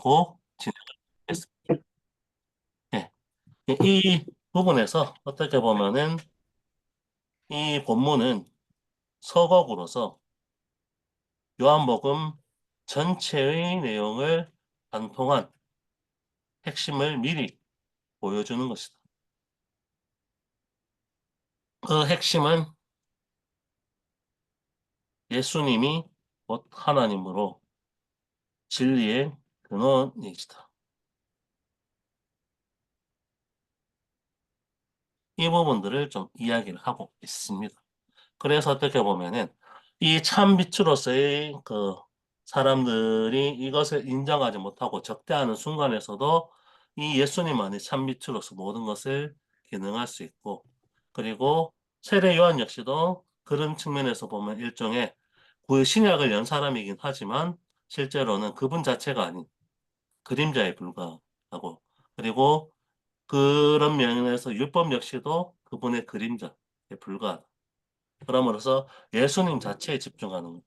놓고 진행하겠습니다. 네. 이 부분에서 어떻게 보면은 이 본문은 서곡으로서 요한복음 전체의 내용을 관통한 핵심을 미리 보여주는 것이다. 그 핵심은 예수님이 곧 하나님으로 진리의 근원이시다. 이 부분들을 좀 이야기를 하고 있습니다. 그래서 어떻게 보면은 이 참 빛으로서의 그 사람들이 이것을 인정하지 못하고 적대하는 순간에서도 이 예수님만이 참 빛으로서 모든 것을 기능할 수 있고, 그리고 세례 요한 역시도 그런 측면에서 보면 일종의 그 신약을 연 사람이긴 하지만 실제로는 그분 자체가 아닌 그림자에 불과하고, 그리고 그런 면에서 율법 역시도 그분의 그림자에 불과하다. 그럼으로써 예수님 자체에 집중하는 거예요.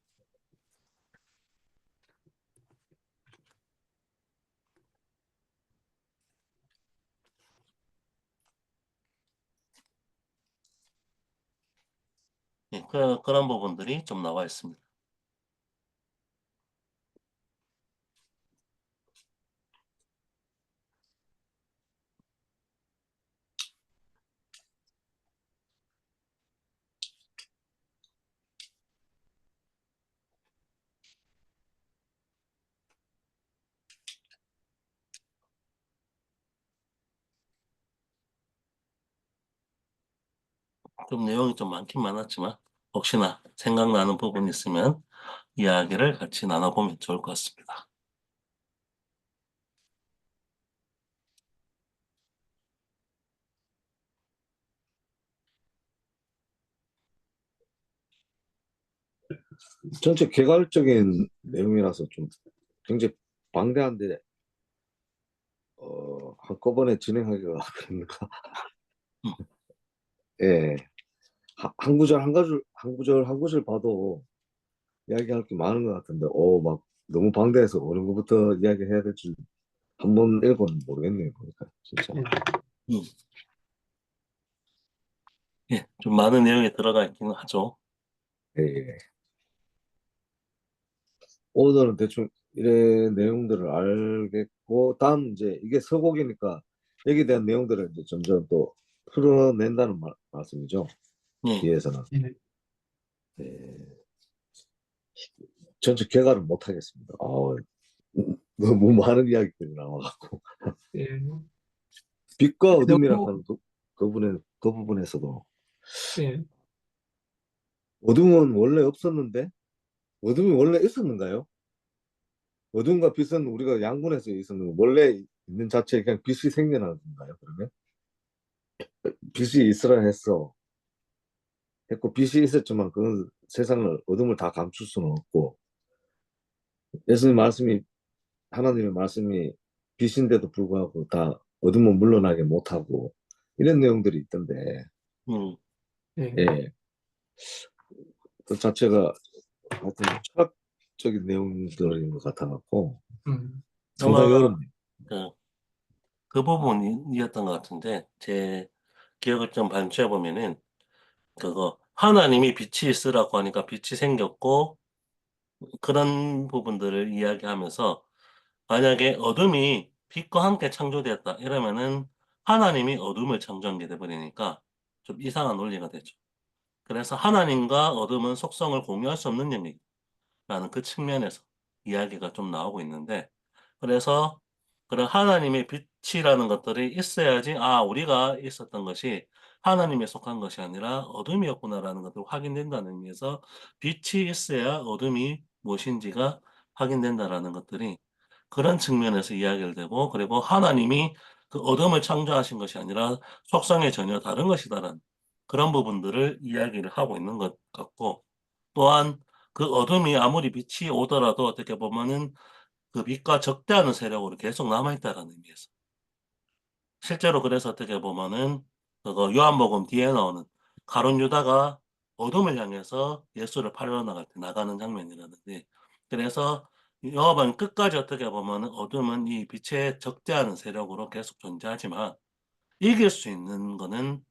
예, 그런 부분들이 좀 나와 있습니다. 좀 내용이 좀 많긴 많았지만 혹시나 생각나는 부분이 있으면 이야기를 같이 나눠보면 좋을 것 같습니다. 전체 개괄적인 내용이라서 좀 굉장히 방대한데 한꺼번에 진행하기가 그런가. 음, 예, 한 구절 한 구절 봐도 이야기할 게 많은 것 같은데, 막 너무 방대해서 어느 것부터 이야기해야 될지 한 번 읽어는 모르겠네요, 보니까 진짜. 음. 예, 좀 많은 내용이 들어가 있기는 하죠. 예, 예. 오늘은 대충 이런 내용들을 알겠고, 다음 이제 이게 서곡이니까 여기에 대한 내용들을 이제 점점 또 풀어낸다는 말씀이죠. 예, 뒤에서는. 예, 전체 개괄은 못 하겠습니다. 너무 많은 이야기들이 나와갖고. 예. 빛과 어둠이라 너무, 하는 그 부분에서도 예. 어둠은 원래 없었는데 어둠이 원래 있었는가요? 어둠과 빛은 우리가 양분해서 있었는 거 원래 있는 자체에 그냥 빛이 생겨나는 건가요? 그러면 빛이 있으라 했고 빛이 있었지만 그건 세상을 어둠을 다 감출 수는 없고 예수님 말씀이 하나님의 말씀이 빛인데도 불구하고 다 어둠은 물러나게 못하고 이런 내용들이 있던데 음, 예. 예, 그 자체가 하여튼 철학적인 내용들인 것 같아갖고 아마 상당히 어렵네요. 그, 그 부분이었던 것 같은데 제 기억을 좀 반추해 보면은 그거 하나님이 빛이 있으라고 하니까 빛이 생겼고 그런 부분들을 이야기하면서 만약에 어둠이 빛과 함께 창조되었다 이러면은 하나님이 어둠을 창조한 게 돼버리니까 좀 이상한 논리가 되죠. 그래서 하나님과 어둠은 속성을 공유할 수 없는 영역이라는 그 측면에서 이야기가 좀 나오고 있는데, 그래서 그런 하나님의 빛이라는 것들이 있어야지 우리가 있었던 것이 하나님에 속한 것이 아니라 어둠이었구나라는 것을 확인된다는 의미에서 빛이 있어야 어둠이 무엇인지가 확인된다라는 것들이 그런 측면에서 이야기를 되고, 그리고 하나님이 그 어둠을 창조하신 것이 아니라 속성이 전혀 다른 것이다라는 그런 부분들을 이야기를 하고 있는 것 같고, 또한 그 어둠이 아무리 빛이 오더라도 어떻게 보면은 그 빛과 적대하는 세력으로 계속 남아있다라는 의미에서 실제로 그래서 어떻게 보면은 그거 요한복음 뒤에 나오는 가룟 유다가 어둠을 향해서 예수를 팔러 나갈 때 나가는 장면이라는데, 그래서 여하반 끝까지 어떻게 보면 어둠은 이 빛에 적대하는 세력으로 계속 존재하지만 이길 수 있는 거는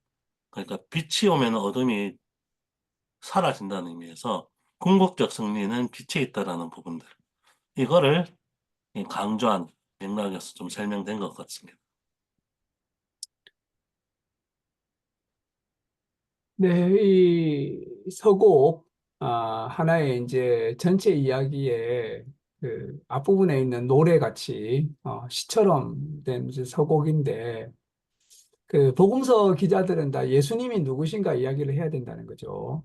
그러니까 빛이 오면 어둠이 사라진다는 의미에서 궁극적 승리는 빛에 있다라는 부분들. 이거를 강조한 맥락에서 좀 설명된 것 같습니다. 네, 이 서곡, 하나의 이제 전체 이야기의 그 앞부분에 있는 노래 같이, 시처럼 된 이제 서곡인데, 그 복음서 기자들은 다 예수님이 누구신가 이야기를 해야 된다는 거죠.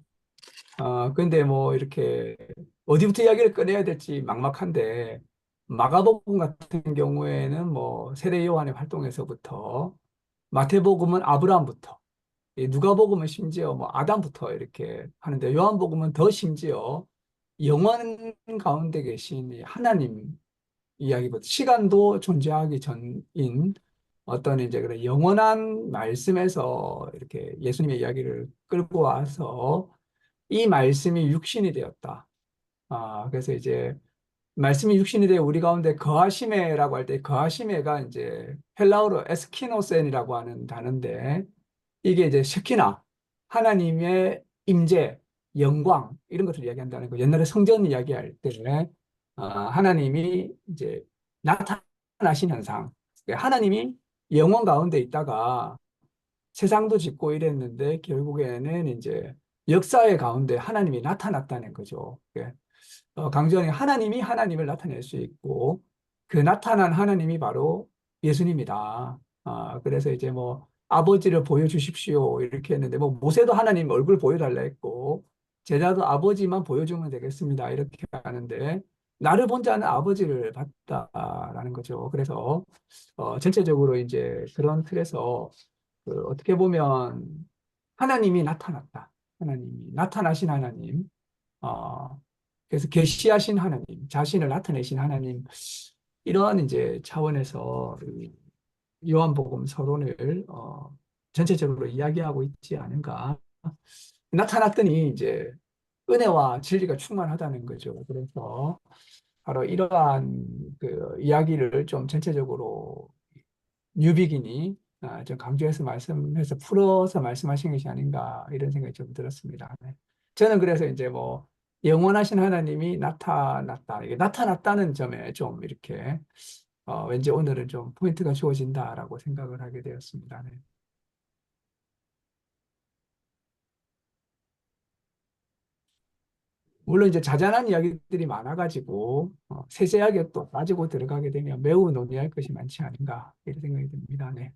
근데 뭐 이렇게 어디부터 이야기를 꺼내야 될지 막막한데, 마가복음 같은 경우에는 뭐 세례 요한의 활동에서부터, 마태복음은 아브라함부터, 이 누가복음은 심지어 뭐 아담부터 이렇게 하는데, 요한복음은 더 심지어 영원 가운데 계신 이 하나님 이야기부터, 시간도 존재하기 전인 어떤 이제 그런 영원한 말씀에서 이렇게 예수님의 이야기를 끌고 와서 이 말씀이 육신이 되었다. 그래서 이제 말씀이 육신이 되어 우리 가운데 거하심에라고 할 때, 거하심에가 이제 헬라어로 에스키노센이라고 하는 단어인데, 이게 이제 쉐키나, 하나님의 임재, 영광, 이런 것을 이야기한다는 거. 옛날에 성전 이야기할 때, 하나님이 이제 나타나신 현상. 하나님이 영원 가운데 있다가 세상도 짓고 이랬는데, 결국에는 이제 역사의 가운데 하나님이 나타났다는 거죠. 강조하는 게 하나님이 하나님을 나타낼 수 있고, 그 나타난 하나님이 바로 예수님이다. 그래서 이제 뭐 아버지를 보여주십시오 이렇게 했는데, 뭐 모세도 하나님 얼굴 보여달라 했고, 제자도 아버지만 보여주면 되겠습니다 이렇게 하는데, 나를 본 자는 아버지를 봤다라는 거죠. 그래서 전체적으로 이제 그런 틀에서 그 어떻게 보면 하나님이 나타났다. 하나님이 나타나신 하나님. 어, 그래서 계시하신 하나님, 자신을 나타내신 하나님, 이러한 이제 차원에서 이 요한복음 서론을 전체적으로 이야기하고 있지 않은가. 나타났더니 이제 은혜와 진리가 충만하다는 거죠. 그래서 바로 이러한 그 이야기를 좀 전체적으로 뉴비긴이 좀 강조해서 말씀해서 풀어서 말씀하신 것이 아닌가 이런 생각이 좀 들었습니다. 네. 저는 그래서 이제 뭐 영원하신 하나님이 나타났다. 이게 나타났다는 점에 좀 이렇게 왠지 오늘은 좀 포인트가 주어진다라고 생각을 하게 되었습니다. 네. 물론 이제 자잘한 이야기들이 많아가지고 세세하게 또 빠지고 들어가게 되면 매우 논의할 것이 많지 않은가 이런 생각이 듭니다. 네.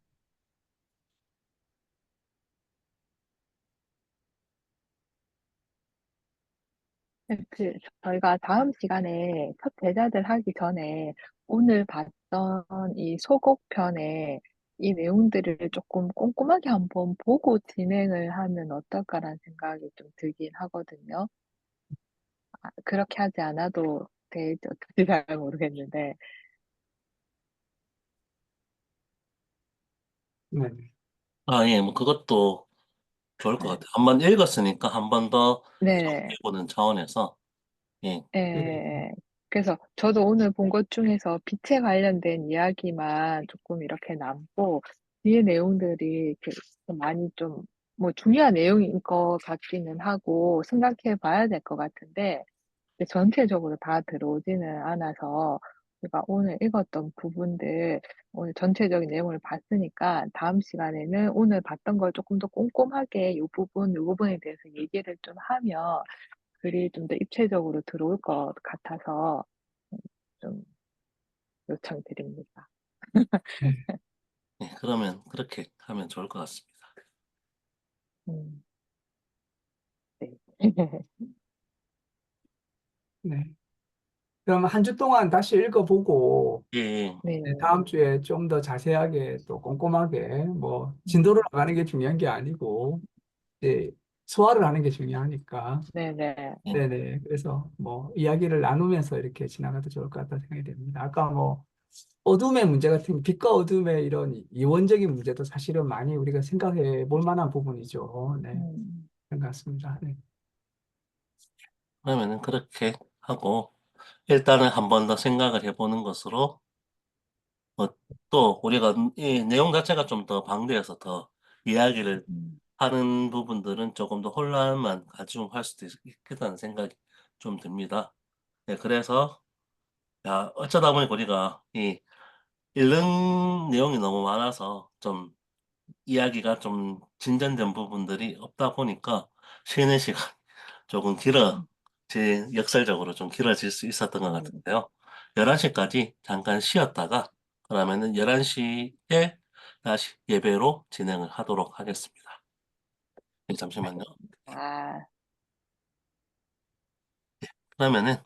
그, 저희가 다음 시간에 첫 대자들 하기 전에 오늘 봤던 이 소곡편의 이 내용들을 조금 꼼꼼하게 한번 보고 진행을 하면 어떨까라는 생각이 좀 들긴 하거든요. 그렇게 하지 않아도 될지 어떨지 잘 모르겠는데. 네. 예, 뭐 그것도 좋을 것 네. 같아요. 한번 읽었으니까 한 번 더 네. 정리해보는 차원에서, 예, 네. 예. 그래서 저도 오늘 본 것 중에서 빛에 관련된 이야기만 조금 이렇게 남고, 뒤에 내용들이 이렇게 좀 많이 좀, 뭐 중요한 내용인 것 같기는 하고, 생각해 봐야 될 것 같은데, 근데 전체적으로 다 들어오지는 않아서, 제가 오늘 읽었던 부분들, 오늘 전체적인 내용을 봤으니까, 다음 시간에는 오늘 봤던 걸 조금 더 꼼꼼하게 요 부분에 대해서 얘기를 좀 하면, 글이 좀 더 입체적으로 들어올 것 같아서 좀 요청드립니다. 네. 예, 그러면 그렇게 하면 좋을 것 같습니다. 음, 네. 네. 그럼 한 주 동안 다시 읽어보고 예, 예. 네. 네, 다음 주에 좀 더 자세하게 또 꼼꼼하게 뭐 진도를 음, 나가는 게 중요한 게 아니고 이제 소화를 하는 게 중요하니까 네네. 예. 네네 그래서 뭐 이야기를 나누면서 이렇게 지나가도 좋을 것 같다 생각이 됩니다. 아까 뭐 어둠의 문제 같은 빛과 어둠의 이런 이원적인 문제도 사실은 많이 우리가 생각해 볼 만한 부분이죠. 네, 음, 그런 것 같습니다. 네, 그러면은 그렇게 하고, 일단은 한 번 더 생각을 해보는 것으로 또 우리가 이 내용 자체가 좀 더 방대해서 더 이야기를 하는 부분들은 조금 더 혼란만 가지고 할 수도 있겠다는 생각이 좀 듭니다. 네, 그래서 야, 어쩌다 보니까 우리가 이 읽는 내용이 너무 많아서 좀 이야기가 좀 진전된 부분들이 없다 보니까 쉬는 시간 조금 제 역설적으로 좀 길어질 수 있었던 것 같은데요. 11시까지 잠깐 쉬었다가 그러면은 11시에 다시 예배로 진행을 하도록 하겠습니다. 네, 잠시만요. 아, 그러면은